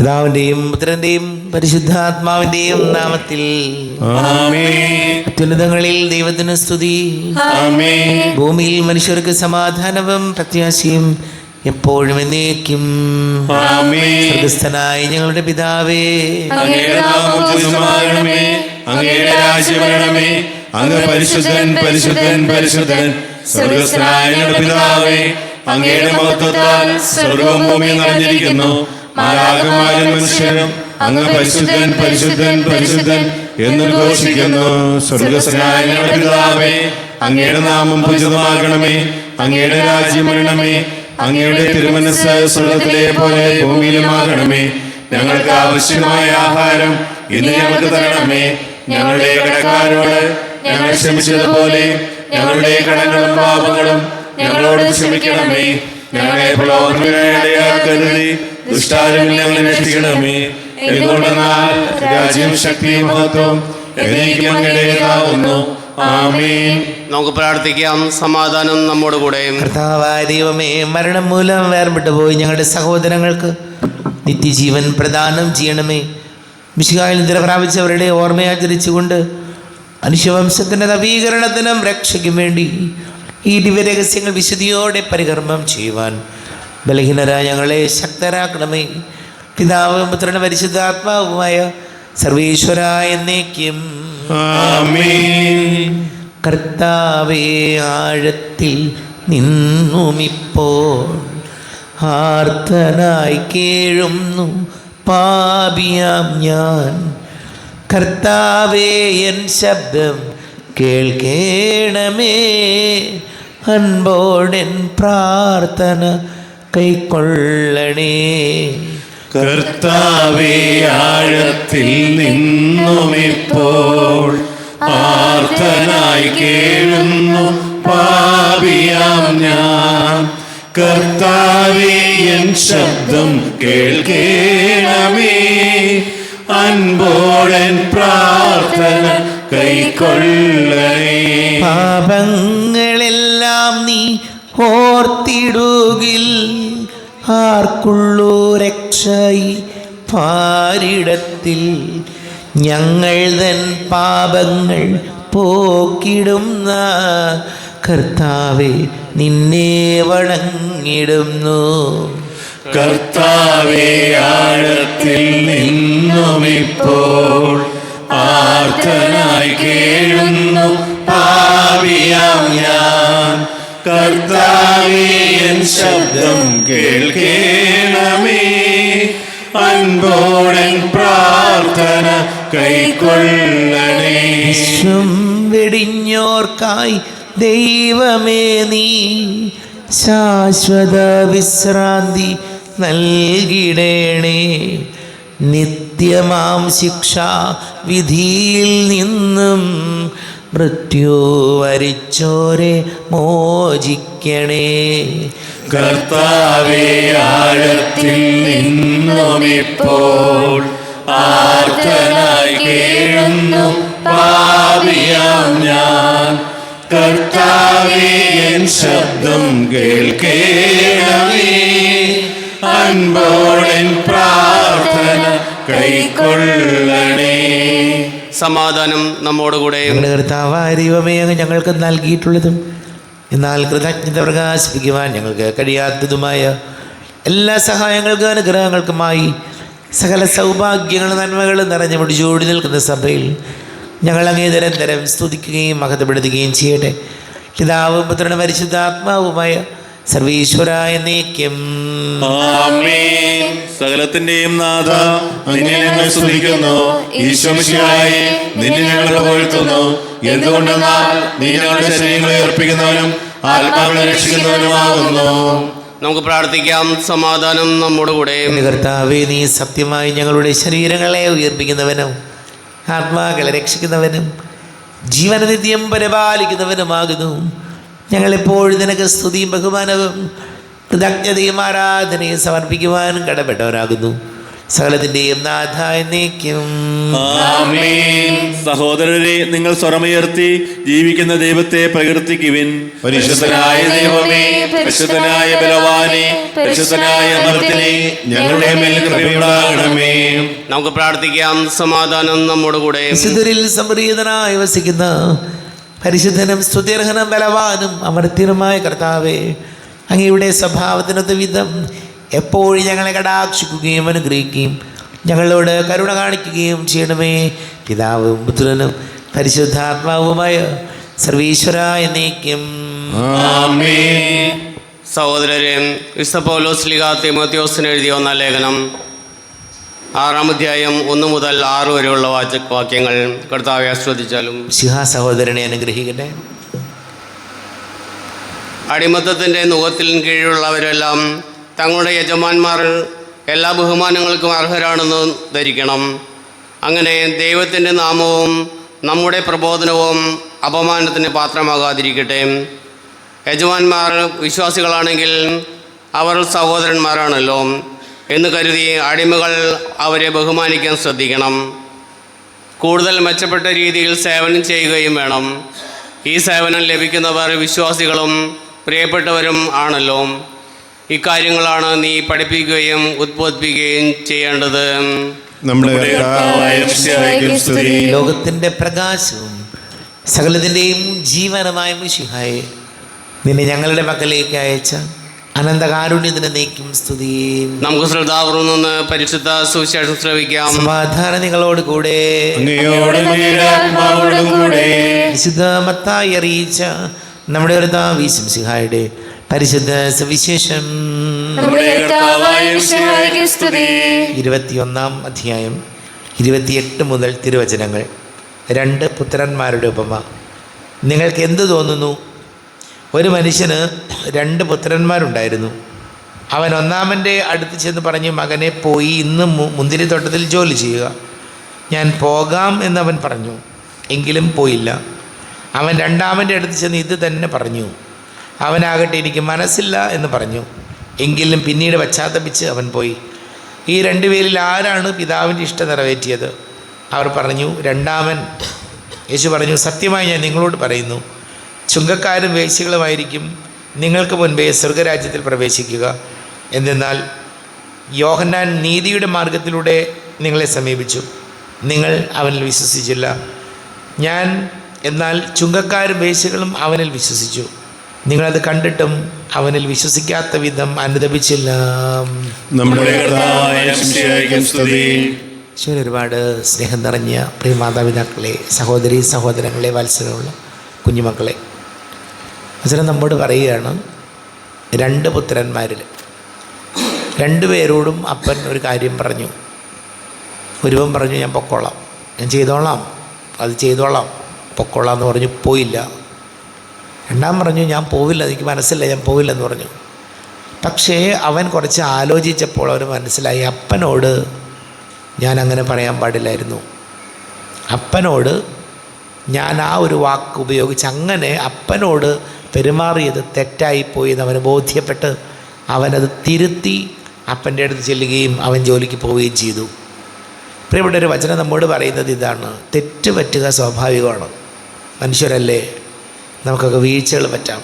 പിതാവിന്റെയും പുത്രന്റെയും പരിശുദ്ധാത്മാവിന്റെയും നാമത്തിൽ ആമേൻ. അത്യുന്നതങ്ങളിൽ ദൈവത്തിന് സ്തുതി. ആമേൻ. ഭൂമിയിൽ മനുഷ്യർക്ക് സമാധാനവും പ്രത്യാശയും എപ്പോഴും എന്നേക്കും. ആമേൻ. സ്വർഗ്ഗസ്ഥനായ ഞങ്ങളുടെ പിതാവേ, അങ്ങയുടെ നാമം പൂജിതമാകണമേ. അങ്ങയുടെ രാജ്യം വരണമേ. അങ്ങ് പരിശുദ്ധൻ പരിശുദ്ധൻ പരിശുദ്ധൻ. സ്വർഗ്ഗസ്ഥനായ ഞങ്ങളുടെ പിതാവേ, അങ്ങയുടെ മഹത്വത്താൽ സ്വർഗ്ഗവും ഭൂമിയും നിറഞ്ഞിരിക്കുന്നു. മാലാഖമാരും മനുഷ്യരും അങ്ങ് പരിശുദ്ധൻ പരിശുദ്ധൻ പരിശുദ്ധൻ എന്ന് ഘോഷിക്കുന്നു. സ്വർഗ്ഗസ്ഥനായ ഞങ്ങളുടെ പിതാവേ, അങ്ങയുടെ നാമം പൂജിതമാകണമേ. അങ്ങയുടെ രാജ്യം വരണമേ. അങ്ങയുടെ തിരുമനസ്സ് സ്വർഗ്ഗത്തിലെ പോലെ ഭൂമിയിലുമാകണമേ. ഞങ്ങൾക്ക് ആവശ്യമായ ആഹാരം ഇന്ന് ഞങ്ങൾക്ക് തരണമേ. ഞങ്ങളുടെ കടക്കാരോട് ഞങ്ങൾ ക്ഷമിച്ചതുപോലെ ഞങ്ങളുടെ കടങ്ങളും പാപങ്ങളും ഞങ്ങളോട് ക്ഷമിക്കണമേ. ഞങ്ങളെ പ്രലോഭനത്തിനിടയാക്കരുതേ, ദുഷ്ടാരിൽ ഞങ്ങളെ രക്ഷിക്കണമേ. എന്തുകൊണ്ടെന്നാൽ രാജ്യം ശക്തിയും മഹത്വവും എന്നേക്കും അങ്ങയുടേതാകുന്നു. ആമേൻ. നമുക്ക് പ്രാർത്ഥിക്കാം. സമാധാനം നമ്മോട് കൂടെ. കർത്താവായ ദൈവമേ, മരണം മൂലം വേർപെട്ടു പോയി ഞങ്ങളുടെ സഹോദരങ്ങൾക്ക് നിത്യജീവൻ പ്രദാനം ചെയ്യണമേ. മിശിഹായിൽ നിദ്ര പ്രാപിച്ചവരുടെ ഓർമ്മയാചരിച്ചുകൊണ്ട് മനുഷ്യവംശത്തിൻ്റെ നവീകരണത്തിനും രക്ഷയ്ക്കും വേണ്ടി ഈ ദിവ്യരഹസ്യങ്ങൾ വിശുദ്ധിയോടെ പരികർമ്മം ചെയ്യുവാൻ ബലഹീനരായ ഞങ്ങളെ ശക്തരാക്കണമേ. പിതാവും പുത്രനും പരിശുദ്ധാത്മാവുമായ സർവേശ്വരായ എന്നേക്കും. ആമേൻ. കർത്താവേ, ആഴത്തിൽ നിന്നുമിപ്പോൾ ആർത്തനായി കേഴുന്നു പാപിയാം ഞാൻ. കർത്താവേ, എൻ ശബ്ദം കേൾക്കേണമേ. അൻപോടെൻ പ്രാർത്ഥന കൈക്കൊള്ളണേ. കർത്താവേ, ആഴത്തിൽ നിന്നുമിപ്പോൾ ആർത്തനായി കേഴുന്നു പാപിയാം ഞാൻ. കർത്താവേ, എൻ ശബ്ദം കേൾക്കേണമേ. അൻപോടൻ പ്രാർത്ഥന കൈക്കൊള്ളണേ. പാപങ്ങളെല്ലാം നീ ഓർത്തിടുകിൽ ആർക്കുള്ളൂ രക്ഷയി പാരിടത്തിൽ. ഞങ്ങൾ തൻ പാപങ്ങൾ പോക്കിടുന്ന കർത്താവേ, നിന്നെ വണങ്ങിടുന്നു. കർത്താവേ, ആഴത്തിൽ നിന്നുമിപ്പോൾ ആർത്തനായി കേഴുന്നു പാപിയാം ഞാൻ. കർത്താവേ, എൻ ശബ്ദം കേൾക്കേണമേ. അൻപോടൻ പ്രാർത്ഥന കൈക്കൊള്ളണേ. വിശ്വം വെടിഞ്ഞോർക്കായി ദൈവമേ, നീ ശാശ്വത വിശ്രാന്തി നൽകിടേണേ. നിത്യമാം ശിക്ഷാ വിധിയിൽ നിന്നും മൃത്യു വരിച്ചോരെ മോചിക്കണേ. കർത്താവേ, ആഴത്തിൽ നിന്നുമിപ്പോൾ ആർത്തനായി കേഴുന്നു പാപിയാം ഞാൻ. കർത്താവേ, എൻ ശബ്ദം കേൾക്കേണമേ. അൻപോടൻ പ്രാർത്ഥന കൈക്കൊള്ളണേ. സമാധാനം നമ്മോട് കൂടെ. ഞങ്ങളുടെ കർത്താവായ ദൈവമേ, അങ്ങ് ഞങ്ങൾക്ക് നൽകിയിട്ടുള്ളതും എന്നാൽ കൃതജ്ഞത പ്രകാശിപ്പിക്കുവാൻ ഞങ്ങൾക്ക് കഴിയാത്തതുമായ എല്ലാ സഹായങ്ങൾക്കും അനുഗ്രഹങ്ങൾക്കുമായി സകല സൗഭാഗ്യങ്ങളും നന്മകളും നിറഞ്ഞു മുടിച്ചോടി നിൽക്കുന്ന സഭയിൽ ഞങ്ങൾ അങ്ങേ നിരന്തരം സ്തുതിക്കുകയും മഹത്വപ്പെടുത്തുകയും ചെയ്യട്ടെ. പിതാവും പുത്രനും പരിശുദ്ധാത്മാവുമായ സർവീശ്വരായ എന്നേക്കും. ആമേൻ. സകലത്തിന്റെയും നാഥ, നിന്നെ ഞങ്ങൾ സ്തുതിക്കുന്നു. ഈശോമിശിഹായേ, നിന്നെ ഞങ്ങൾ പുകഴ്ത്തുന്നു. എന്തുകൊണ്ടെന്നാൽ നീ ഞങ്ങളുടെ ശരീരങ്ങളെ അർപ്പിക്കുന്നവനും ആത്മാക്കളെ രക്ഷിക്കുന്നവനുമാകുന്നു. നമുക്ക് പ്രാർത്ഥിക്കാം. സമാധാനം നമ്മോട് കൂടെ. കർത്താവേ, നീ സത്യമായി ഞങ്ങളുടെ ശരീരങ്ങളെ ഉയർപ്പിക്കുന്നവനും ആത്മാക്കളെ രക്ഷിക്കുന്നവനും ജീവനനിത്യം പരിപാലിക്കുന്നവനുമാകുന്നു. ഞങ്ങളെപ്പോഴും നിനക്ക് സ്തുതിയും ബഹുമാനവും കൃതജ്ഞതയും ആരാധനയും സമർപ്പിക്കുവാൻ കടപ്പെട്ടവരാകുന്നു. സകലത്തിൻ്റെയും നാഥ എന്നേക്കും. ആമേൻ. സഹോദരരെ, നിങ്ങൾ സ്വരമുയർത്തി ജീവിക്കുന്ന ദൈവത്തെ പ്രകീർത്തിക്കുവിൻ. പരിശുദ്ധനായ ദൈവമേ, പരിശുദ്ധനായ ബലവാനെ, പരിശുദ്ധനായ അമർത്തിനെ, ഞങ്ങളുടെ മേൽ കൃപയുണ്ടാകണമേ. നമുക്ക് പ്രാർത്ഥിക്കാം. സമാധാനം നമ്മോട് കൂടെ. വിശുദ്ധരിൽ സംപ്രീതനായി വസിക്കുന്ന പരിശുദ്ധനും സ്തുത്യർഹനും ബലവാനും അമർത്യനുമായ കർത്താവേ, അങ്ങയുടെ സ്വഭാവത്തിനൊത്ത വിധം എപ്പോഴും ഞങ്ങളെ കടാക്ഷിക്കുകയും അനുഗ്രഹിക്കുകയും ഞങ്ങളോട് കരുണ കാണിക്കുകയും ചെയ്യണമേ. പിതാവും പുത്രനും പരിശുദ്ധാത്മാവുമായ സർവീശ്വര എന്നേക്കും. ആമേൻ. സഹോദരരെ, വിശുദ്ധ പൗലോസ് ശ്ലീഹ തീമോഥെയോസിന് എഴുതിയ ഒന്നാം ലേഖനം 6-ാം അധ്യായം 1 മുതൽ 6 വരെയുള്ള വാക്യങ്ങൾ കർത്താവെ ആസ്വദിച്ചാലും. സഹോദരനെ അനുഗ്രഹിക്കട്ടെ. അടിമത്തത്തിൻ്റെ നുഖത്തിൽ കീഴിലുള്ളവരെല്ലാം തങ്ങളുടെ യജമാന്മാർ എല്ലാ ബഹുമാനങ്ങൾക്കും അർഹരാണെന്ന് ധരിക്കണം. അങ്ങനെ ദൈവത്തിൻ്റെ നാമവും നമ്മുടെ പ്രബോധനവും അപമാനത്തിന് പാത്രമാകാതിരിക്കട്ടെ. യജമാന്മാർ വിശ്വാസികളാണെങ്കിൽ അവർ സഹോദരന്മാരാണല്ലോ എന്ന് കരുതി അടിമകൾ അവരെ ബഹുമാനിക്കാൻ ശ്രദ്ധിക്കണം. കൂടുതൽ മെച്ചപ്പെട്ട രീതിയിൽ സേവനം ചെയ്യുകയും വേണം. ഈ സേവനം ലഭിക്കുന്നവർ വിശ്വാസികളും പ്രിയപ്പെട്ടവരും ആണല്ലോ. ഇക്കാര്യങ്ങളാണ് നീ പഠിപ്പിക്കുകയും ഉദ്ബോധിപ്പിക്കുകയും ചെയ്യേണ്ടത്. ലോകത്തിൻ്റെ പ്രകാശവും സകലത്തിൻ്റെയും ജീവനമായ മിശിഹായെ, നിന്നെ ഞങ്ങളുടെ മക്കളിലേക്ക് അയച്ച അനന്തകാരുണ്യത്തിന് നീക്കും സ്തുതി. നമുക്ക് ശ്രദ്ധാപൂർവം നിന്ന് പരിശുദ്ധ സുവിശേഷം ശ്രവിക്കാം. സമാധാനം നിങ്ങളോട് കൂടെ. വിശുദ്ധ മത്തായി അറിയിച്ച നമ്മുടെ കർത്താവ് മിശിഹായുടെ പരിശുദ്ധ സുവിശേഷം 21-ാം അധ്യായം 28 മുതൽ തിരുവചനങ്ങൾ. 2 പുത്രന്മാരുടെ ഉപമ. നിങ്ങൾക്ക് എന്ത് തോന്നുന്നു? ഒരു മനുഷ്യന് 2 പുത്രന്മാരുണ്ടായിരുന്നു. അവൻ ഒന്നാമൻ്റെ അടുത്ത് ചെന്ന് പറഞ്ഞു, മകനെ, പോയി ഇന്ന് മുന്തിരിത്തോട്ടത്തിൽ ജോലി ചെയ്യുക. ഞാൻ പോകാം എന്നവൻ പറഞ്ഞു, എങ്കിലും പോയില്ല. അവൻ രണ്ടാമൻ്റെ അടുത്ത് ചെന്ന് ഇത് തന്നെ പറഞ്ഞു. അവനാകട്ടെ, എനിക്ക് മനസ്സില്ല എന്ന് പറഞ്ഞു. എങ്കിലും പിന്നീട് പശ്ചാത്തപിച്ച് അവൻ പോയി. ഈ 2 പേരിൽ ആരാണ് പിതാവിൻ്റെ ഇഷ്ടം നിറവേറ്റിയത്? അവർ പറഞ്ഞു, രണ്ടാമൻ. യേശു പറഞ്ഞു, സത്യമായി ഞാൻ നിങ്ങളോട് പറയുന്നു, ചുങ്കക്കാരും വേശ്യകളുമായിരിക്കും നിങ്ങൾക്ക് മുൻപേ സ്വർഗരാജ്യത്തിൽ പ്രവേശിക്കുക. എന്തെന്നാൽ യോഹന്നാൻ നീതിയുടെ മാർഗത്തിലൂടെ നിങ്ങളെ സമീപിച്ചു, നിങ്ങൾ അവനിൽ വിശ്വസിച്ചില്ല. എന്നാൽ ചുങ്കക്കാരും വേശ്യകളും അവനിൽ വിശ്വസിച്ചു. നിങ്ങളത് കണ്ടിട്ടും അവനിൽ വിശ്വസിക്കാത്ത വിധം അനുതപിച്ചില്ല. ഒരുപാട് സ്നേഹം നിറഞ്ഞ പ്രിയ മാതാപിതാക്കളെ, സഹോദരി സഹോദരങ്ങളെ, വാത്സല്യമുള്ള കുഞ്ഞുമക്കളെ, വചനം നമ്മോട് പറയുകയാണ്, 2 പുത്രന്മാരിൽ 2 പേരോടും അപ്പൻ ഒരു കാര്യം പറഞ്ഞു. ഒരുവൻ പറഞ്ഞു, ഞാൻ പൊക്കോളാം, ഞാൻ ചെയ്തോളാം, അത് ചെയ്തോളാം, പൊക്കോളാം എന്ന് പറഞ്ഞു, പോയില്ല. രണ്ടാം പറഞ്ഞു, ഞാൻ പോവില്ല, എനിക്ക് മനസ്സില്ല, ഞാൻ പോവില്ലെന്ന് പറഞ്ഞു. പക്ഷേ അവൻ കുറച്ച് ആലോചിച്ചപ്പോൾ അവന് മനസ്സിലായി, അപ്പനോട് ഞാൻ അങ്ങനെ പറയാൻ പാടില്ലായിരുന്നു. അപ്പനോട് ഞാൻ ആ ഒരു വാക്ക് ഉപയോഗിച്ച് അങ്ങനെ അപ്പനോട് പെരുമാറിയത് തെറ്റായിപ്പോയി എന്നവന് ബോധ്യപ്പെട്ട് അവനത് തിരുത്തി അപ്പൻ്റെ അടുത്ത് ചെല്ലുകയും അവൻ ജോലിക്ക് പോവുകയും ചെയ്തു. പ്രിയപ്പെട്ട ഒരു വചനം നമ്മോട് പറയുന്നത് ഇതാണ്, തെറ്റ് പറ്റുക സ്വാഭാവികമാണ്. മനുഷ്യരല്ലേ, നമുക്കൊക്കെ വീഴ്ചകൾ പറ്റാം.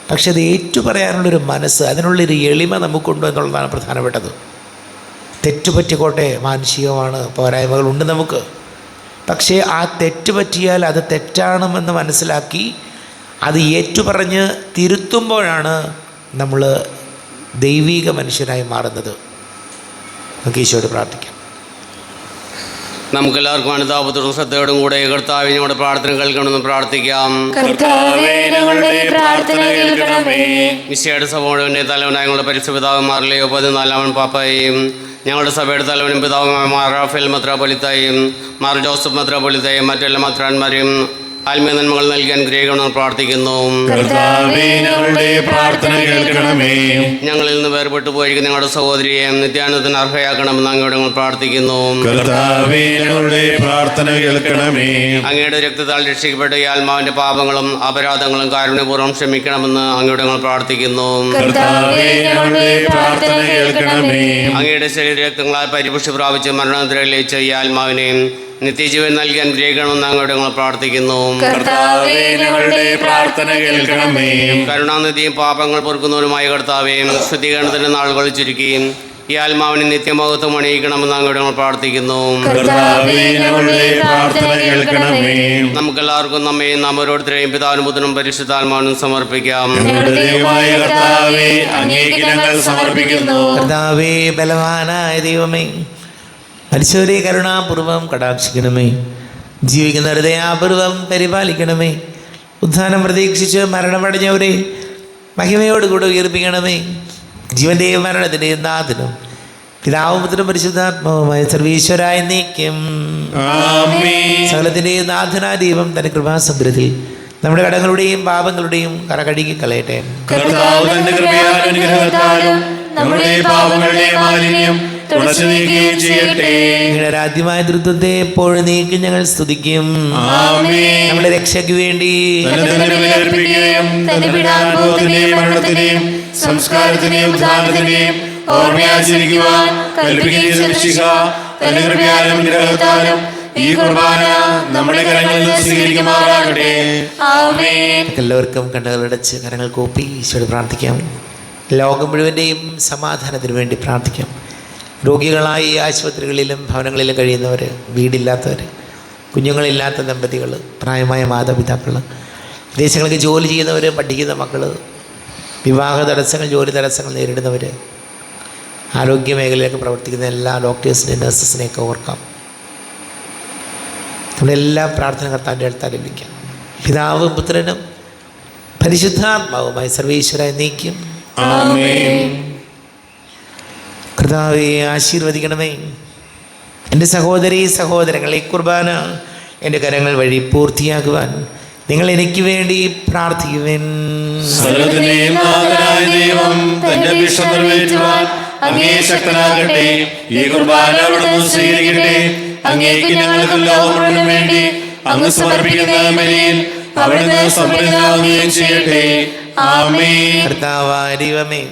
പക്ഷെ അത് ഏറ്റുപറയാനുള്ളൊരു മനസ്സ്, അതിനുള്ളൊരു എളിമ നമുക്കുണ്ടോ എന്നുള്ളതാണ് പ്രധാനപ്പെട്ടത്. തെറ്റുപറ്റിക്കോട്ടെ, മാനുഷികമാണ്, പോരായ്മകളുണ്ട് നമുക്ക്. പക്ഷേ ആ തെറ്റ് പറ്റിയാൽ അത് തെറ്റാണെന്ന് മനസ്സിലാക്കി അത് ഏറ്റുപറഞ്ഞ് തിരുത്തുമ്പോഴാണ് നമ്മൾ ദൈവിക മനുഷ്യനായി മാറുന്നത്. നമുക്ക് ഈശോയോട് പ്രാർത്ഥിക്കാം. നമുക്കെല്ലാവർക്കും അനുതാപത്തോടും ശ്രദ്ധയോടും കൂടെ കർത്താവിനോട് പ്രാർത്ഥന കേൾക്കണമെന്ന് പ്രാർത്ഥിക്കാം. മിശിഹായുടെ സഭയുടെ തലവനായ ഞങ്ങളുടെ പരിശുദ്ധ പിതാക്കന്മാരിലെയോ 14-ാമൻ പാപ്പായെയും ഞങ്ങളുടെ സഭയുടെ തലവനും പിതാവുമായ മാർ റാഫേൽ മെത്രാപ്പൊലീത്തായും മാർ ജോസഫ് മെത്രാപ്പൊലീത്തായും മറ്റെല്ലാ മെത്രാന്മാരെയും ആത്മീയ നന്മകൾ നൽകി അനുഗ്രഹിക്കണമെന്ന് പ്രാർത്ഥിക്കുന്നു. കർത്താവേ, ഞങ്ങളുടെ പ്രാർത്ഥന കേൾക്കണമേ. ഞങ്ങളിൽ നിന്ന് വേർപെട്ടു പോയിരിക്കുന്ന ഞങ്ങളുടെ സഹോദരിയെ നിത്യാനന്ദത്തിന് അർഹയാക്കണമെന്ന് അങ്ങയോട് ഞങ്ങൾ പ്രാർത്ഥിക്കുന്നു. കർത്താവേ, ഞങ്ങളുടെ പ്രാർത്ഥന കേൾക്കണമേ. അങ്ങയുടെ രക്തത്താൽ രക്ഷിക്കപ്പെട്ട ഈ ആത്മാവിന്റെ പാപങ്ങളും അപരാധങ്ങളും കാരുണ്യപൂർവ്വം ക്ഷമിക്കണമെന്ന് അങ്ങയോട് ഞങ്ങൾ പ്രാർത്ഥിക്കുന്നു. കർത്താവേ, ഞങ്ങളുടെ പ്രാർത്ഥന കേൾക്കണമേ. അങ്ങയുടെ ശരീരരക്തങ്ങളാൽ പരിപുഷ്ടി പ്രാപിച്ച് മരണത്തിലേക്ക് ഈ ആത്മാവിനെ നിത്യജീവൻ നൽകി അനുഗ്രഹിക്കണമെന്ന് അങ്ങയോട് ഞങ്ങൾ പ്രാർത്ഥിക്കുന്നു. കർത്താവേ, ഞങ്ങളുടെ പ്രാർത്ഥന കേൾക്കണമേ. കരുണാനിധിയും പാപങ്ങൾ പൊറുക്കുന്നവരുമായ കർത്താവേ, ശുദ്ധീകരണത്തിന്റെ നാളുകൾ ചുരുക്കി ഈ ആത്മാവിനെ നിത്യമഹത്വം അണിയിക്കണമെന്ന് അങ്ങയോട് ഞങ്ങൾ പ്രാർത്ഥിക്കുന്നു. കർത്താവേ, ഞങ്ങളുടെ പ്രാർത്ഥന കേൾക്കണമേ. നമുക്കെല്ലാവർക്കും നമ്മയും നാം ഓരോരുത്തരെയും പിതാവിനും പുത്രനും പരിശുദ്ധാത്മാവിനും സമർപ്പിക്കാം. ഞങ്ങളുടെ ദൈവമായ കർത്താവേ, അങ്ങേക്ക് ഞങ്ങൾ സമർപ്പിക്കുന്നു. കർത്താവേ, ബലവാനായ ദൈവമേ, മരിച്ചവരെ കരുണാപൂർവം കടാക്ഷിക്കണമേ. ജീവിക്കുന്ന ദയാപൂർവം പരിപാലിക്കണമേ. ഉത്ഥാനം പ്രതീക്ഷിച്ച് മരണമടഞ്ഞവരെ മഹിമയോടുകൂടെ ഉയർപ്പിക്കണമേ. ജീവന്റെയും മരണത്തിന്റെയും നാഥനും പിതാവും പുത്രനും പരിശുദ്ധാത്മാവുമായ സർവീശ്വരായ നീക്കം ആമേൻ. സകലത്തിന്റെയും നാഥനായ ദൈവം തന്റെ കൃപാസമുദ്രത്തിൽ നമ്മുടെ കടങ്ങളുടെയും പാപങ്ങളുടെയും കറകഴുകി കളയട്ടെ. കർത്താവ് തന്റെ കൃപയാലും അനുഗ്രഹത്താലും നമ്മുടെ പാപങ്ങളുടെ മാലിന്യം തുടച്ചു നീക്കുകയും ചെയ്യട്ടെ. നിങ്ങളുടെ ആരാധ്യമായ ധൃത്വത്തെ എപ്പോഴും നീക്കി ഞങ്ങൾ സ്തുതിക്കും. ആമേൻ. നമ്മുടെ രക്ഷയ്ക്ക് വേണ്ടി തന്നെ തന്നെ ബലിയർപ്പിക്കുകയും തന്റെ പീഡാനുഭവത്തിന്റെയും മരണത്തിന്റെയും സംസ്കാരത്തിന്റെയും ഉദ്ധാനത്തിന്റെയും ഓർമ്മയാചരിക്കുവാൻ കൽപ്പിക്കുകയും രക്ഷിക്കുക. തന്റെ കൃപയാലും അനുഗ്രഹത്താലും ഈ കുർബാന നമ്മുടെ കരങ്ങളിൽ നിന്ന് സ്വീകരിക്കുമാറാകട്ടെ. ആമേൻ. എല്ലാവർക്കും കണ്ണുകളടച്ച് കരങ്ങൾ കൂപ്പി ഈശോയോട് പ്രാർത്ഥിക്കാം. ലോകം മുഴുവൻ്റെയും സമാധാനത്തിന് വേണ്ടി പ്രാർത്ഥിക്കാം. രോഗികളായി ആശുപത്രികളിലും ഭവനങ്ങളിലും കഴിയുന്നവർ, വീടില്ലാത്തവർ, കുഞ്ഞുങ്ങളില്ലാത്ത ദമ്പതികൾ, പ്രായമായ മാതാപിതാക്കൾ, വിദേശങ്ങൾക്ക് ജോലി ചെയ്യുന്നവർ, പഠിക്കുന്ന മക്കൾ, വിവാഹ തടസ്സങ്ങൾ, ജോലി തടസ്സങ്ങൾ നേരിടുന്നവർ, ആരോഗ്യ മേഖലയിലൊക്കെ പ്രവർത്തിക്കുന്ന എല്ലാ ഡോക്ടേഴ്സിനെയും നഴ്സസിനെയൊക്കെ ഓർക്കാം. നമ്മളെല്ലാ പ്രാർത്ഥന കർത്താവിൻ്റെ അടുത്താൽ ലഭിക്കാം. പിതാവും പുത്രനും പരിശുദ്ധാത്മാവുമായി സർവീശ്വരായി നീക്കും. ആമേൻ. കർത്താവെ, ആശീർവദിക്കണമേ. എൻ്റെ സഹോദരീ സഹോദരങ്ങളെ, കുർബാന എൻ്റെ കരങ്ങൾ വഴി പൂർത്തിയാക്കുവാൻ നിങ്ങൾ എനിക്ക് വേണ്ടി പ്രാർത്ഥിക്കുവിൻ. സകലത്തിന്റെയും നാഥനായ ദൈവം തന്റെ അഭിഷ്ടം നിറവേറ്റുവാൻ അങ്ങേ ശക്തനാകട്ടെ. ഈ കുർബാന അവിടുന്ന് സ്വീകരിക്കട്ടെ. അങ്ങേക്ക് ഞങ്ങൾക്ക് ലോകത്തിനു വേണ്ടി അങ്ങ് സമർപ്പിക്കുന്ന ബലിയിൽ അവിടുന്ന് സമൃദ്ധനാവുകയും ചെയ്യട്ടെ. ആമേൻ. കർത്താവായ ദൈവമേ,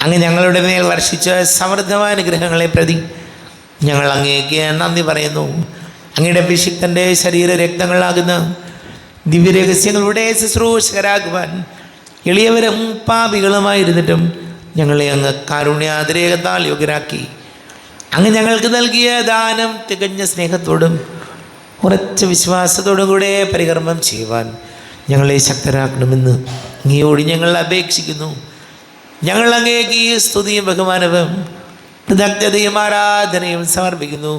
അങ്ങ് ഞങ്ങളുടെ മേൽ വർഷിച്ച സമൃദ്ധമായ അനുഗ്രഹങ്ങളെ പ്രതി ഞങ്ങൾ അങ്ങേക്ക് നന്ദി പറയുന്നു. അങ്ങയുടെ അഭിഷിക്തൻ്റെ ശരീര രക്തങ്ങളാകുന്ന ദിവ്യരഹസ്യങ്ങളുടെ ശുശ്രൂഷകരാകുവാൻ എളിയവരും പാപികളുമായിരുന്നിട്ടും ഞങ്ങളെ അങ്ങ് കാരുണ്യാതിരേകത്താൽ യോഗ്യരാക്കി. അങ്ങ് ഞങ്ങൾക്ക് നൽകിയ ദാനം തികഞ്ഞ സ്നേഹത്തോടും ഉറച്ച വിശ്വാസത്തോടും കൂടെ പരികർമ്മം ചെയ്യുവാൻ ഞങ്ങളെ ശക്തരാക്കണമെന്ന് അങ്ങയോട് ഞങ്ങൾ അപേക്ഷിക്കുന്നു. ഞങ്ങൾ അങ്ങേക്ക് ഈ സ്തുതിയും ബഹുമാനവും കൃതജ്ഞതയും ആരാധനയും സമർപ്പിക്കുന്നു,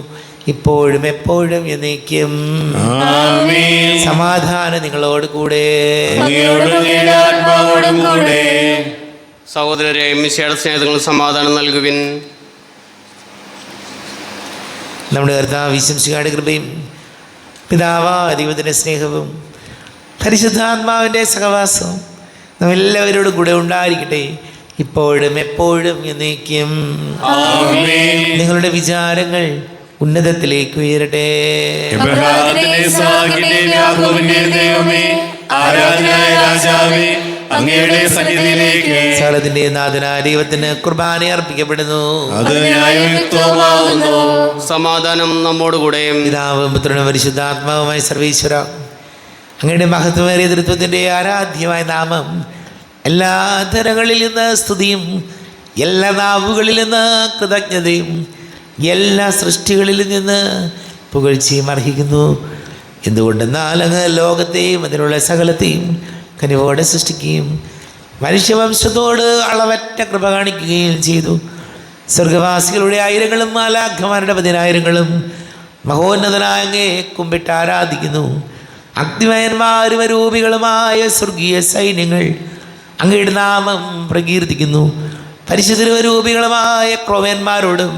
ഇപ്പോഴും എപ്പോഴും എന്നേക്കും. ആമേൻ. സമാധാനം നിങ്ങളോട് കൂടെ. അങ്ങയോടും അങ്ങയുടെ ആത്മാവോടും കൂടെ. സഹോദരരെ, മിശിഹായുടെ സ്നേഹങ്ങൾ സമാധാനം നൽകുവിൻ. നമ്മുടെ കർത്താവ് വിശംസിയുടെ കൃപയും പിതാവായ ദൈവത്തിൻ്റെ സ്നേഹവും പരിശുദ്ധാത്മാവിൻ്റെ സഹവാസവും നമ്മെല്ലാവരോടും കൂടെ ഉണ്ടായിരിക്കട്ടെ, ഇപ്പോഴും എപ്പോഴും എന്നേക്കും. ആമേൻ. നിങ്ങളുടെ വിചാരങ്ങൾ ഉന്നതത്തിലേക്ക് ഉയരട്ടെ. എബ്രഹാമിന്റെ ഇസ്ഹാക്കിന്റെയും യാക്കോബിന്റെയും ദൈവമേ, ആരാധനായ രാജാവേ, അങ്ങയുടെ സന്നിധിയിലേക്ക് സകലത്തിന്റെ നാഥനായ ദൈവത്തിന് കുർബാന അർപ്പിക്കപ്പെടുന്നു. അത് ന്യായയുക്തവുമാകുന്നു. സമാധാനം നമ്മോടുകൂടെ. പിതാവും പുത്രനും പരിശുദ്ധാത്മാവുമായ സർവീശ്വര, അങ്ങയുടെ മഹത്വമേറിയ തൃത്വത്തിൻ്റെ ആരാധ്യമായ നാമം എല്ലാ തരങ്ങളിൽ നിന്ന് സ്തുതിയും എല്ലാ നാവുകളിൽ നിന്ന് കൃതജ്ഞതയും എല്ലാ സൃഷ്ടികളിൽ നിന്ന് പുകഴ്ചയും അർഹിക്കുന്നു. എന്തുകൊണ്ടെന്നാൽ അങ്ങ് ലോകത്തെയും അതിനുള്ള സകലത്തെയും കനിവോടെ സൃഷ്ടിക്കുകയും മനുഷ്യവംശത്തോട് അളവറ്റ കൃപ കാണിക്കുകയും ചെയ്തു. സ്വർഗവാസികളുടെ ആയിരങ്ങളും മാലാഖമാരുടെ 10,000ങ്ങളും മഹോന്നതനായ അങ്ങയെ കുമ്പിട്ട് ആരാധിക്കുന്നു. അഗ്നിമയന്മാരും അരൂപികളുമായ സ്വർഗീയ സൈന്യങ്ങൾ അങ്ങയുടെ നാമം പ്രകീർത്തിക്കുന്നു. പരിശുദ്ധരൂപികളുമായ ക്രോവന്മാരോടും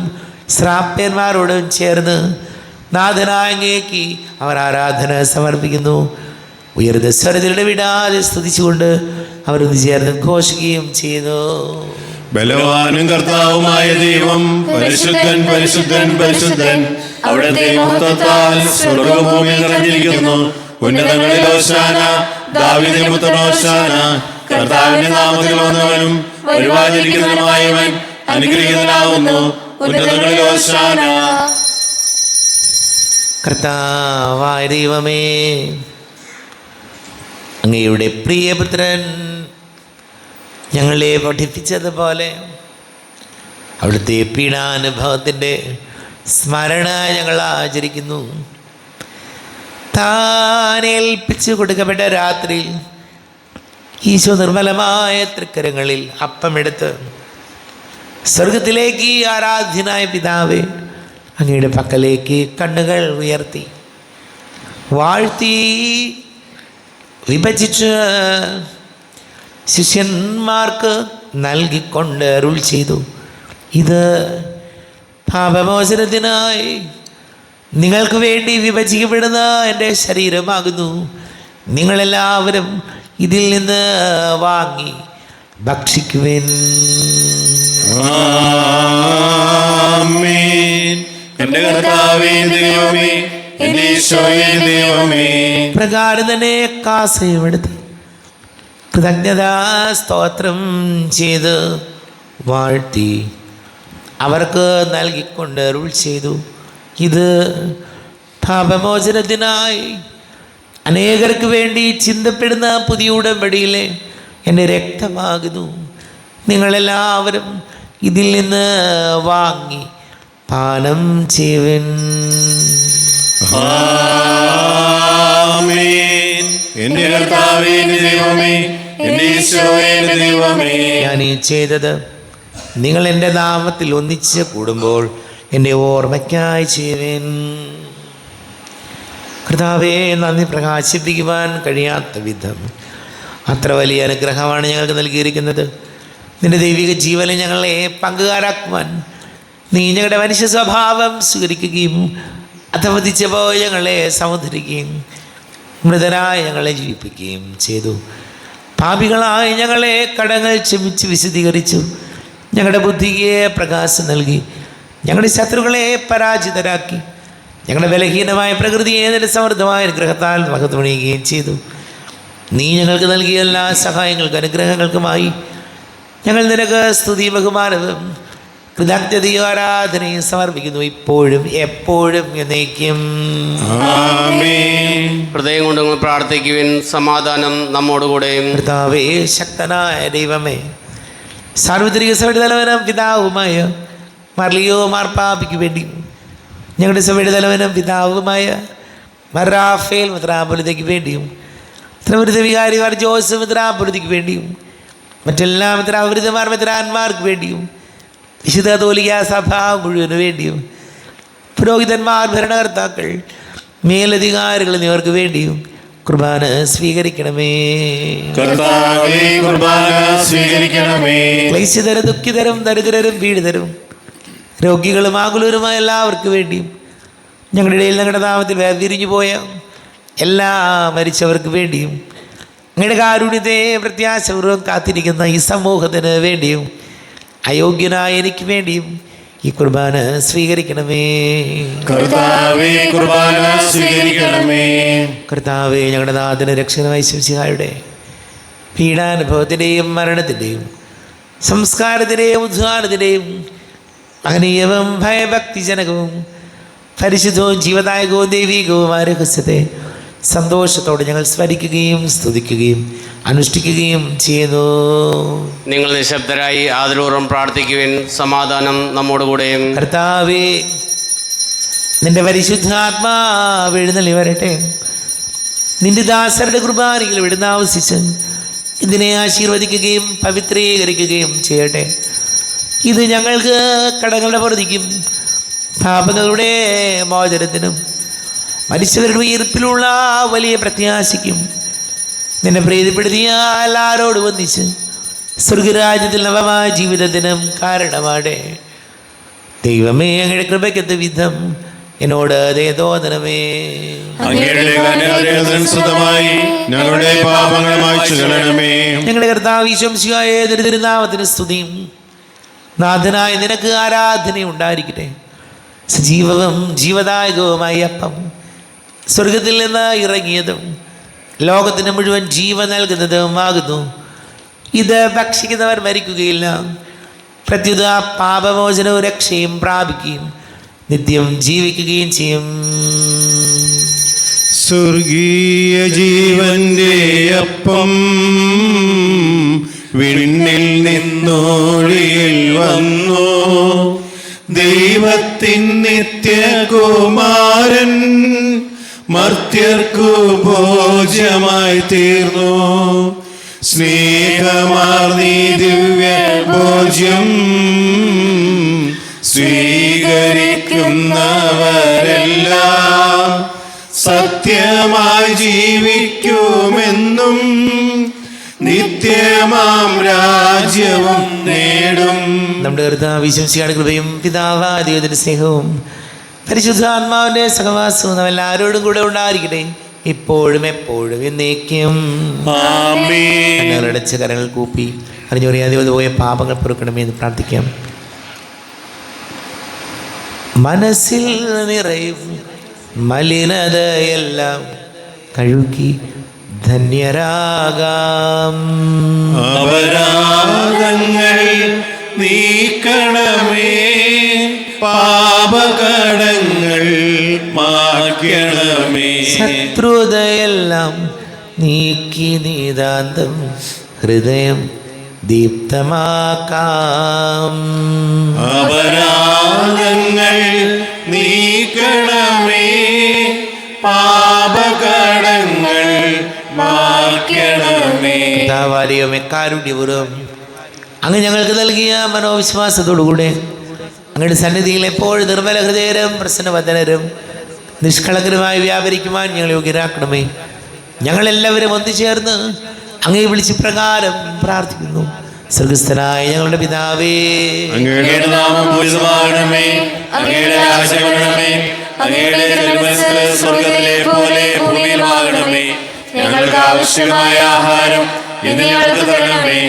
ശ്രാപ്യന്മാരോടും ചേർന്ന് നാഥനായ അങ്ങേക്ക് അവർ ആരാധന സമർപ്പിക്കുന്നു. ഉയർന്ന സ്വരത്തിലൂടെ വിടാതെ സ്തുതിച്ചുകൊണ്ട് അവരൊന്ന് ചേർന്ന് ഘോഷിക്കുകയും ചെയ്തു. ബലവാനും കർത്താവുമായ ദൈവം പരിശുദ്ധൻ പരിശുദ്ധൻ പരിശുദ്ധൻ, അവിടുത്തെ മഹത്വത്താൽ സ്വർഗ്ഗവും ഭൂമിയും നിറഞ്ഞിരിക്കുന്നു. ഉന്നതങ്ങളിൽ ഹോശാന, ദാവീദിന്റെ പുത്രൻ ഹോശാന. കർത്താവിന്റെ നാമത്തിൽ വന്നവനും വരുവാനിരിക്കുന്നവനുമായവൻ അനുഗ്രഹീതനാകുന്നു. ഉന്നതങ്ങളിൽ ഹോശാന. കർത്താവായ ദൈവമേ, അങ്ങയുടെ പ്രിയപുത്രൻ ഞങ്ങളെ പഠിപ്പിച്ചതുപോലെ അവിടുത്തെ പീഡാനുഭവത്തിൻ്റെ സ്മരണ ഞങ്ങൾ ആചരിക്കുന്നു. താൻ ഏൽപ്പിച്ചു കൊടുക്കപ്പെട്ട രാത്രി ഈശോ നിർമ്മലമായ തൃക്കരങ്ങളിൽ അപ്പമെടുത്ത് സ്വർഗത്തിലേക്ക് ആരാധ്യനായ പിതാവേ, അങ്ങയുടെ പക്കലേക്ക് കണ്ണുകൾ ഉയർത്തി വാഴ്ത്തി വിഭജിച്ച് ശിഷ്യന്മാർക്ക് നൽകിക്കൊണ്ട് അരുൾ ചെയ്തു, ഇത് പാപമോചനത്തിനായി നിങ്ങൾക്ക് വേണ്ടി വിഭജിക്കപ്പെടുന്ന എൻ്റെ ശരീരമാകുന്നു. നിങ്ങളെല്ലാവരും ഇതിൽ നിന്ന് വാങ്ങി ഭക്ഷിക്കുവിൻ. ആമേൻ. എൻ്റെ കർത്താവേ ദൈവമേ, എൻ്റെ ഈശോയേ ദൈവമേ. പ്രകാരം തന്നെ കാസയുമെടുത്ത് കൃതജ്ഞതാ സ്തോത്രം ചെയ്ത് വാഴ്ത്തി അവർക്ക് നൽകിക്കൊണ്ട് അരുൾ ചെയ്തു, ഇത് പാപമോചനത്തിനായി അനേകർക്ക് വേണ്ടി ചിന്തപ്പെടുന്ന പുതിയ ഉടമ്പടിയിലെ എൻ്റെ രക്തമാകുന്നു. നിങ്ങളെല്ലാവരും ഇതിൽ നിന്ന് വാങ്ങി പാനം ചെയ്യുവിൻ. ആമേൻ. എൻ്റെ കർത്താവേ ദൈവമേ, എൻ്റെ ഈശോയേ ദൈവമേ. ഞാൻ ഈ ചെയ്തത് നിങ്ങൾ എൻ്റെ നാമത്തിൽ ഒന്നിച്ച് കൂടുമ്പോൾ എൻ്റെ ഓർമ്മയ്ക്കായി ചെയ്യുവിൻ. കർത്താവേ, നന്ദി പ്രകാശിപ്പിക്കുവാൻ കഴിയാത്ത വിധം അത്ര വലിയ അനുഗ്രഹമാണ് ഞങ്ങൾക്ക് നൽകിയിരിക്കുന്നത്. നിൻ്റെ ദൈവിക ജീവനെ ഞങ്ങളെ പങ്കുകാരാക്കുവാൻ നീ ഞങ്ങളുടെ മനുഷ്യ സ്വഭാവം സ്വീകരിക്കുകയും അധപതിച്ച പോയ ഞങ്ങളെ സമുദ്ധരിക്കുകയും മൃതരായ ഞങ്ങളെ ജീവിപ്പിക്കുകയും ചെയ്തു. പാപികളായി ഞങ്ങളെ കടങ്ങൾ ക്ഷമിച്ച് വിശദീകരിച്ചു. ഞങ്ങളുടെ ബുദ്ധിക്ക് പ്രകാശം നൽകി. ഞങ്ങളുടെ ശത്രുക്കളെ പരാജിതരാക്കി. ഞങ്ങളുടെ ബലഹീനമായ പ്രകൃതിയെ നിന്റെ സമൃദ്ധമായ അനുഗ്രഹത്താൽ മഹത്വമണിയുകയും ചെയ്തു. നീ ഞങ്ങൾക്ക് നൽകിയ എല്ലാ സഹായങ്ങൾക്കും അനുഗ്രഹങ്ങൾക്കുമായി ഞങ്ങൾ നിനക്ക് സ്തുതി ബഹുമാനവും കൃതജ്ഞതയും ആരാധനയും സമർപ്പിക്കുന്നു, ഇപ്പോഴും എപ്പോഴും എന്നേക്കും. ഹൃദയം കൊണ്ട് പ്രാർത്ഥിക്കുവിൻ. സമാധാനം നമ്മോടുകൂടെ. കർത്താവേ, ശക്തനായ ദൈവമേ, സാർവത്രിക സഭയുടെ തലവനും പിതാവുമായ മർലിയോ മാർപ്പാപ്പിക്ക് വേണ്ടിയും ഞങ്ങളുടെ സഭയുടെ തലവനും പിതാവുമായ മറാഫേൽ മെത്രാപ്പൊലീത്തയ്ക്ക് വേണ്ടിയും മെത്രാപ്പൊലീത്ത വികാരിമാർ ജോസഫ് മെത്രാപ്പൊലീത്തയ്ക്ക് വേണ്ടിയും മറ്റെല്ലാ മെത്രാപ്പൊലീത്തമാർ മെത്രാന്മാർക്ക് വേണ്ടിയും വിശുദ്ധ കത്തോലിക്കാ സഭ മുഴുവന് വേണ്ടിയും പുരോഹിതന്മാർ, ഭരണകർത്താക്കൾ, മേലധികാരികൾ എന്നിവർക്ക് വേണ്ടിയും കുർബാന സ്വീകരിക്കണമേ. കർത്താവേ, കുർബാന സ്വീകരിക്കണമേ. ക്ലേശിതരും ദുഃഖിതരും ദരിദ്രരും പീഡിതരും രോഗികളും ആകുലരുമായ എല്ലാവർക്കും വേണ്ടിയും ഞങ്ങളുടെ ഇടയിൽ ഞങ്ങളുടെ നാമത്തിൽ വേർതിരിഞ്ഞു പോയ എല്ലാ മരിച്ചവർക്ക് വേണ്ടിയും ഞങ്ങളുടെ കാരുണ്യത്തെ പ്രത്യാശപൂർവ്വം കാത്തിരിക്കുന്ന ഈ സമൂഹത്തിന് വേണ്ടിയും അയോഗ്യനായ എനിക്ക് വേണ്ടിയും ഈ കുർബാന സ്വീകരിക്കണമേ. കർത്താവേ, കുർബാന സ്വീകരിക്കണമേ. കർത്താവേ, ഞങ്ങളുടെ നാഥന് രക്ഷകനായ ശിവസിഹായുടെ പീഡാനുഭവത്തിൻ്റെയും മരണത്തിൻ്റെയും സംസ്കാരത്തിൻ്റെയും ഉദ്ധാനത്തിൻ്റെയും മഹനീയവും ഭയഭക്തിജനകവും പരിശുദ്ധവും ജീവദായകവും ദൈവികവുമായ രഹസ്യത്തെ സന്തോഷത്തോടെ ഞങ്ങൾ സ്മരിക്കുകയും സ്തുതിക്കുകയും അനുഷ്ഠിക്കുകയും ചെയ്യുന്നു. നിങ്ങൾ നിശബ്ദരായി ആദരപൂർവ്വം പ്രാർത്ഥിക്കുവിൻ. സമാധാനം നമ്മോടുകൂടെ. കർത്താവേ, നിന്റെ പരിശുദ്ധാത്മാവ് എഴുന്നള്ളി വരട്ടെ. നിന്റെ ദാസരുടെ കുർബാനയിൽ എഴുന്നാവസിച്ച് ഇതിനെ ആശീർവദിക്കുകയും പവിത്രീകരിക്കുകയും ചെയ്യട്ടെ. ഇത് ഞങ്ങൾക്ക് കടങ്ങളുടെ പൊറുതിക്കും പാപങ്ങളുടെ മോചനത്തിനും മരിച്ചവരുടെ ഉയർപ്പിലുള്ള വലിയ പ്രത്യാശയ്ക്കും നിന്നെ പ്രീതിപ്പെടുത്തിയ എല്ലാവരോടും ഒന്നിച്ച് സ്വർഗരാജ്യത്തിൽ നവമായ ജീവിതത്തിനും കാരണമാടെ. ദൈവമേ, അങ്ങയുടെ കൃപയ്ക്കത്ത വിധം എന്നോട് ദയ തോന്നണമേ. അങ്ങയുടെ കരുണാനുസൃതമായി ഞങ്ങളുടെ പാപങ്ങൾ മായ്ച്ചു കളയണമേ. ഞങ്ങളുടെ കർത്താവ് ഈശോ മിശിഹായെ തിരുനാമത്തിന് സ്തുതിയും. നാഥനായ നിനക്ക് ആരാധന ഉണ്ടായിരിക്കട്ടെ. സജീവവും ജീവദായകവുമായ അപ്പം സ്വർഗത്തിൽ നിന്ന് ഇറങ്ങിയതും ലോകത്തിന് മുഴുവൻ ജീവൻ നൽകുന്നതുമാകുന്നു. ഇത് ഭക്ഷിക്കുന്നവർ മരിക്കുകയില്ല, പ്രത്യുത പാപമോചനവും രക്ഷയും പ്രാപിക്കുകയും നിത്യം ജീവിക്കുകയും ചെയ്യും. സ്വർഗീയ ജീവന്റെ അപ്പം വിണ്ണിൽ നിന്നോഴിയിൽ വന്നു, ദൈവത്തിൻ നിത്യകുമാരൻ മർത്യർക്കു ഭോജ്യമായി തീർന്നു. സ്നേഹമാർന്നീ ദിവ്യ ഭോജ്യം സ്വീകരിക്കുന്നവരെല്ലാം സത്യമായി ജീവിക്കുമെന്നും നിത്യമാം രാജ്യവും നേടും. നമ്മുടെ കർത്താവ് വിശ്വസിയുടെ കൃപയും പിതാവായ ദൈവത്തിന്റെ സ്നേഹവും പരിശുദ്ധാത്മാവിന്റെ സഹവാസവും നമ്മെല്ലാവരോടും കൂടെ ഉണ്ടായിരിക്കട്ടെ, ഇപ്പോഴും എപ്പോഴും എന്നേക്കും. ആമേൻ. ഞങ്ങളടച്ച കരങ്ങൾ കൂപ്പി അറിഞ്ഞറിയാതെ പോയ പാപങ്ങൾ പൊറുക്കണമേ എന്ന് പ്രാർത്ഥിക്കാം. മനസ്സിൽ നിറയും മലിനതയെല്ലാം കഴുകി ധന്യരാകാം. അപരാധങ്ങൾ നീക്കണമേ, പാപകടങ്ങൾ മായ്ക്കണമേ. ശത്രുതയെല്ലാം നീക്കി നീതാന്തം ഹൃദയം ദീപ്തമാക്കാം. അപരാധങ്ങൾ നീക്കണമേ, പാപകടങ്ങൾ മായ്ക്കണമേ. പിതാവാലയമേ കാരുണ്യപൂർവ്വം അങ്ങ് ഞങ്ങൾക്ക് നൽകിയ മനോവിശ്വാസത്തോടുകൂടെ അങ്ങയുടെ സന്നിധിയിൽ എപ്പോഴും നിർമ്മല ഹൃദയരും പ്രസന്നവദനരും നിഷ്കളങ്കരുമായി വ്യാപരിക്കുവാൻ ഞങ്ങൾ യോഗ്യരാക്കണമേ. ഞങ്ങളെല്ലാവരും ഒന്നുചേർന്ന് അങ്ങയെ വിളിച്ച് പ്രകാരം പ്രാർത്ഥിക്കുന്നു. സ്വർഗസ്ഥനായ ഞങ്ങളുടെ പിതാവേ, അങ്ങയുടെ നാമം പൂജിതമാകണമേ, അങ്ങയുടെ രാജ്യം വരണമേ, അങ്ങയുടെ തിരുമനസ്സ് സ്വർഗ്ഗത്തിലെ പോലെ ഭൂമിയിലുമാകണമേ. ഞങ്ങൾക്ക് ആവശ്യമായ ആഹാരം ഇന്ന് ഞങ്ങൾക്ക് തരണമേ.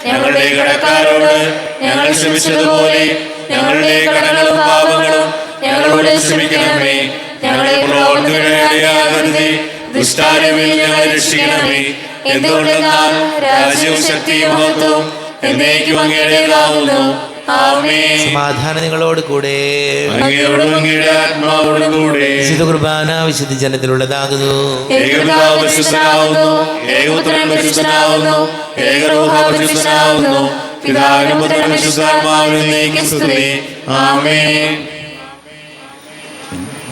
ഞങ്ങളുടെ കടക്കാരോട് ഞങ്ങൾ ക്ഷമിച്ചതുപോലെ ഞങ്ങളുടെ കടങ്ങളും പാപങ്ങളും ഞങ്ങളോട് ക്ഷമിക്കണമേ. ഞങ്ങളെ പ്രലോഭനത്തിനിടയാകരുതേ, ദുഷ്ടാരൂപിയിൽ ഞങ്ങളെ രക്ഷിക്കണമേ. എന്തുകൊണ്ടെന്നാൽ രാജ്യവും ശക്തിയും മഹത്വവും എന്നേക്കും അങ്ങയുടേതാവുന്നു. ആമേൻ. സമാധാനം നിങ്ങളോട് കൂടെ. അങ്ങയോടും അങ്ങയുടെ ആത്മാവോടും കൂടെ. വിശുദ്ധ കുർബാന വിശുദ്ധ ജനത്തിലുള്ളതാകുന്നു. ഏകപിതാവ് പരിശുദ്ധനാവുന്നു, ഏകപുത്രൻ പരിശുദ്ധനാവുന്നു, ഏകരൂഹ പരിശുദ്ധനാവുന്നു. പിതാവിനും പുത്രനും പരിശുദ്ധാത്മാവിനും എന്നേക്കും സ്തുതി. ആമേൻ.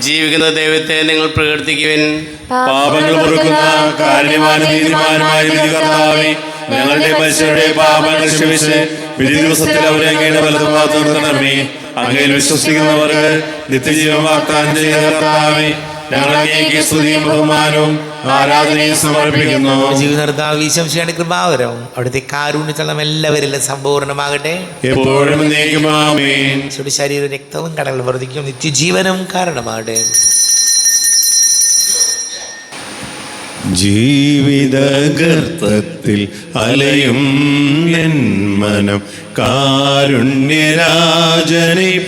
ജീവിക്കുന്ന ദൈവത്തെ നിങ്ങൾ പ്രകീർത്തിക്കുവിൻ. പാപങ്ങൾ പൊറുക്കുന്ന കാരുണ്യവാനും നീതിമാനുമായ വിധികർത്താവേ, ഞങ്ങളുടെ മനുഷ്യരുടെ പാപങ്ങൾ ക്ഷമിച്ച് വിധി ദിവസത്തിൽ അവരെ അങ്ങയുടെ വലതുഭാഗത്ത് നിർത്തണമേ. അങ്ങയിൽ വിശ്വസിക്കുന്നവർക്ക് നിത്യജീവൻ വാഗ്ദാനം ചെയ്ത കർത്താവേ, ഞങ്ങൾ അങ്ങേക്ക് സ്തുതിയും ബഹുമാനവും ആരാധനയും സമർപ്പിക്കുന്നു. ജീവിതകർത്താവ് ഈശോമിശിഹായുടെ കൃപാവരവും അവിടുത്തെ കാരുണ്യത്തളം എല്ലാവരിലും സമ്പൂർണ്ണമാകട്ടെ, എപ്പോഴും എന്നേക്കും. ആമേൻ. ശരീരവും രക്തവും കടകൾ വർദ്ധിക്കും നിത്യജീവനും കാരണമാകട്ടെ. ജീവിതഗർത്തത്തിൽ അലയും എൻ മനം കാരുണ്യരാജനെ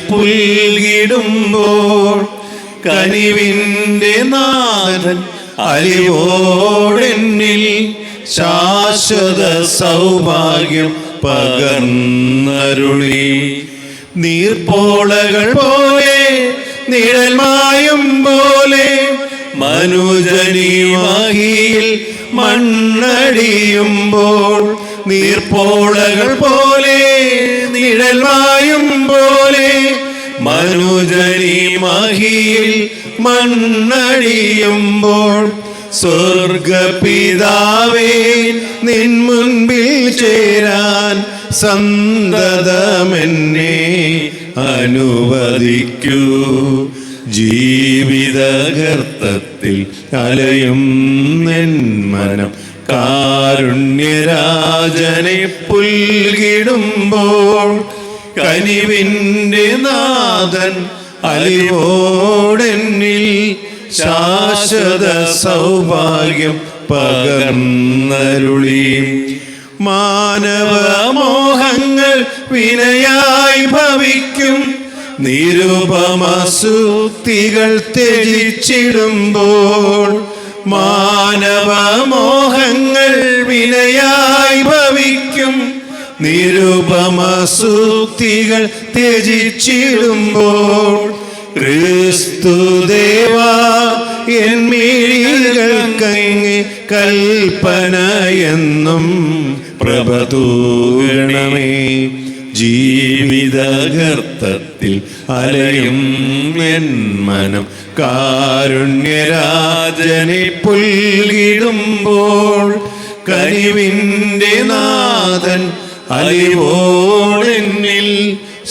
പുൽകിടുമ്പോൾ കനിവിൻ്റെ നാഥൻ അലിവോടെന്നിൽ ശാശ്വത സൗഭാഗ്യം പകർന്നരുളി. നീർപ്പോളകൾ പോലെ നിഴൽമായും പോലെ മനുജനീവാഹിയിൽ മണ്ണടിയുമ്പോൾ, നീർപ്പോളകൾ പോലെ നിഴൽമായും പോലെ മനുജനീവാഹിയിൽ മണ്ണടിയുമ്പോൾ, സ്വർഗപിതാവേ നിൻ മുൻപിൽ ചേരാൻ സന്തതമെന്നെ അനുവദിക്കൂ. ജീവിതഗർത്തത്തിൽ അലയും എൻ മനം കാരുണ്യരാജനെ പുൽകിടുമ്പോൾ, കനിവിൻ്റെ നാഥൻ അലിവോടെന്നിൽ ശാശ്വത സൗഭാഗ്യം പകർന്നരുളി. മാനവമോഹങ്ങൾ വിനയായി ഭവിക്കും, നിരുപമസൂക്തികൾ ത്യജിച്ചിടുമ്പോൾ. മാനവമോഹങ്ങൾ വിനയായി ഭവിക്കും, നിരുപമസൂക്തികൾ ത്യജിച്ചിടുമ്പോൾ. ക്രിസ്തുദേവാ എൻ മിഴികൾക്കങ്ങ് കൽപ്പനയെന്നും പ്രഭ തൂകണമേ. ജീവിതഗർത്തത്തിൽ അലയും എൻ മനം കാരുണ്യരാജനെ പുൽകിടുമ്പോൾ. കനിവിൻ്റെ നാഥൻ അലിവോടെന്നിൽ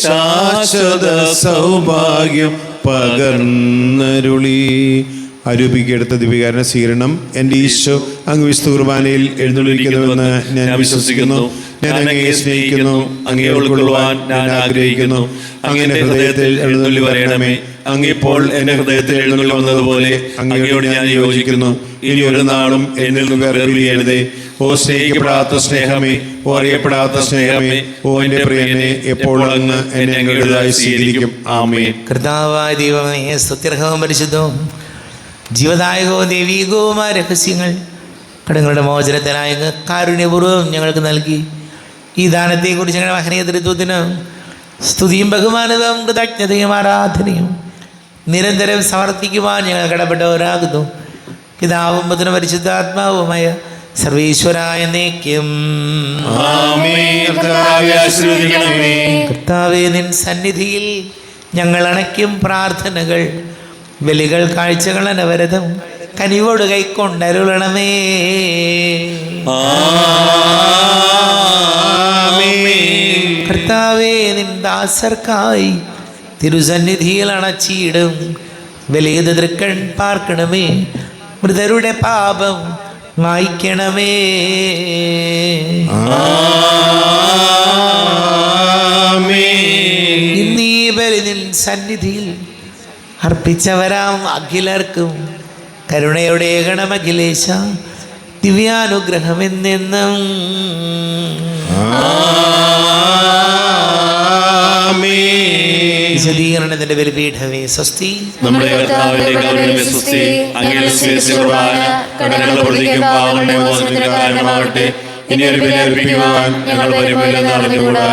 ശാശ്വത സൗഭാഗ്യം പകർന്നരുളി. ആരോപിക്കെടുത്ത ദിവ്യകാരണ സ്വീകരണം. എൻ്റെ ഈശോ അങ്ങ് വിശുദ്ധ കുർബാനയിൽ എഴുന്നള്ളിരിക്കുന്നുവെന്ന് ഞാൻ വിശ്വസിക്കുന്നു. ഞാൻ അങ്ങയെ സ്നേഹിക്കുന്നു, അങ്ങയെ ഉൾക്കൊള്ളുവാൻ ഞാൻ ആഗ്രഹിക്കുന്നു. അങ്ങയുടെ ഹൃദയത്തിൽ എഴുന്നള്ളി വരണമേ. അങ്ങിപ്പോൾ എൻ്റെ ഹൃദയത്തിൽ എഴുന്നള്ളി വന്നതുപോലെ അങ്ങയോട് ഞാൻ യോജിക്കുന്നു. ഇനി ഒരു നാളും എന്നിൽ നിന്ന് വേർപിരിയരുതേ. ഓ സ്നേഹിക്കപ്പെടാത്ത സ്നേഹമേ, ഓ അറിയപ്പെടാത്ത സ്നേഹമേ, ഓ എൻ്റെ പ്രിയനെ, എപ്പോൾ അങ്ങ് എന്നെ അങ്ങയുടേതായി സ്വീകരിക്കും. ആമേൻ. കർത്താവായ ദൈവമേ, സ്തുത്യർഹവും പരിശുദ്ധവും ജീവദായകവും ദൈവീകവുമായ രഹസ്യങ്ങൾ കടങ്ങളുടെ മോചനത്തിനായ കാരുണ്യപൂർവ്വം ഞങ്ങൾക്ക് നൽകി. ഈ ദാനത്തെക്കുറിച്ച് ഞങ്ങളുടെ മഹനീയ തൃത്വത്തിന് സ്തുതിയും ബഹുമാനവും കൃതജ്ഞതയും ആരാധനയും നിരന്തരം സമർപ്പിക്കുവാൻ ഞങ്ങൾ കടപ്പെട്ടവരാകുന്നു. പിതാവും പുത്രനും പരിശുദ്ധാത്മാവുമായ സർവീശ്വരായ എന്നേക്കും. കർത്താവേ, നിൻ സന്നിധിയിൽ ഞങ്ങൾ അണയ്ക്കും പ്രാർത്ഥനകൾ, ബലികൾ, കാഴ്ചകൾ അനവരതം കനിവോട് കൈക്കൊണ്ടരുളണമേ. കർത്താവേ, നിൻ ദാസർക്കായി തിരുസന്നിധിയിൽ അണച്ചിടും വലിയ തൃക്കൺ പാർക്കണമേ. മൃതരുടെ പാപം മായ്ക്കണമേ. ഇന്നീ ബലി നിൻ സന്നിധിയിൽ അർപ്പിച്ചവരാം അഖിലർക്കും കരുണയുടെ ഗണമഖിലേശ ദിവ്യാനുഗ്രഹം എന്നെന്നും. വിശദീകരണത്തിന്റെ ബലിപീഠമേ സ്വസ്തി. നമ്മുടെ കർത്താവിന്റെ കരുണയെ സ്തുതി. അങ്ങയുടെ കുർബാന കടങ്ങളുടെ പ്രതിക്കും പാവങ്ങളുടെ മോചനത്തിന് കാരണമാകട്ടെ. ഇനി ഒരു ബലി അർപ്പിക്കുവാൻ ഞങ്ങൾ വരുമില്ലെന്ന് അറിഞ്ഞുകൂടാ.